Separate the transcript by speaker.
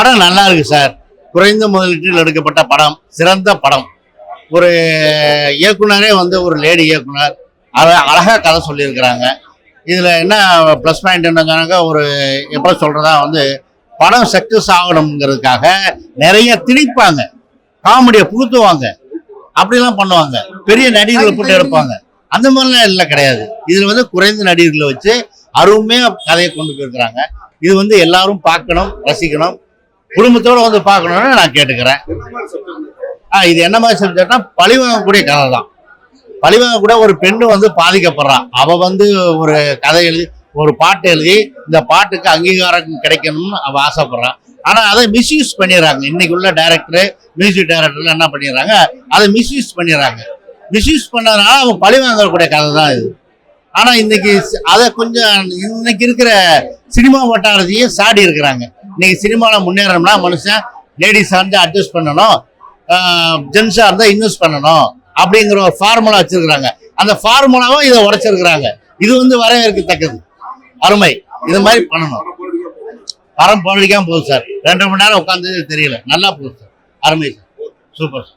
Speaker 1: படம் நல்லா இருக்கு சார். குறைந்த முதலீட்டில் எடுக்கப்பட்ட படம், சிறந்த படம். ஒரு இயக்குனரே ஒரு லேடி இயக்குனர், அழகா கதை சொல்லியிருக்கிறாங்க. இதுல என்ன ப்ளஸ் பாயிண்ட் என்னன்னாக்கா, எப்ப சொல்றதா படம் சக்சஸ் ஆகணுங்கிறதுக்காக நிறைய திணிப்பாங்க, காமெடியை புகுத்துவாங்க, அப்படிலாம் பண்ணுவாங்க. பெரிய நடிகர்களை போட்டு எடுப்பாங்க. அந்த மாதிரிலாம் இல்லை, கிடையாது. இதுல குறைந்த நடிகர்களை வச்சு அருமையா கதையை கொண்டு போயிருக்கிறாங்க. இது எல்லாரும் பார்க்கணும், ரசிக்கணும், குடும்பத்தோட பார்க்கணும்னு நான் கேட்டுக்கிறேன். இது என்ன மாதிரி சப்ஜெக்ட்னா, பழிவாங்கக்கூடிய கதை தான். பழிவாங்கக்கூட ஒரு பெண்ணு பாதிக்கப்படுறான். அவ ஒரு கதை எழுதி, ஒரு பாட்டு எழுதி, இந்த பாட்டுக்கு அங்கீகாரம் கிடைக்கணும்னு அவ ஆசைப்படுறான். ஆனா அதை மிஸ்யூஸ் பண்ணிடுறாங்க. இன்னைக்கு உள்ள டைரக்டர், மியூசிக் டைரக்டர்ல என்ன பண்ணிடுறாங்க, அதை மிஸ்யூஸ் பண்ணிடுறாங்க. மிஸ்யூஸ் பண்ணதுனால அவன் பழி வாங்கக்கூடிய கதை தான் இது. ஆனா இன்னைக்கு அதை கொஞ்சம் இன்னைக்கு இருக்கிற சினிமா வட்டாரத்தையும் சாடி இருக்கிறாங்க. இன்னைக்கு சினிமாவில் முன்னேறணும்னா மனுஷன் லேடிஸாக இருந்தால் அட்ஜஸ்ட் பண்ணணும், ஜென்ஸாக இருந்தால் இன்வெஸ்ட் பண்ணணும் அப்படிங்கிற ஒரு ஃபார்முலா வச்சிருக்கிறாங்க. அந்த ஃபார்முலாவும் இதை உடைச்சிருக்கிறாங்க. இது வரவேற்கத்தக்கது, அருமை. இது மாதிரி பண்ணணும். படம் பொருளிக்காம போகுது சார். 2 மணி நேரம் உட்காந்து தெரியல, நல்லா போகுது சார். அருமை சார், சூப்பர் சார்.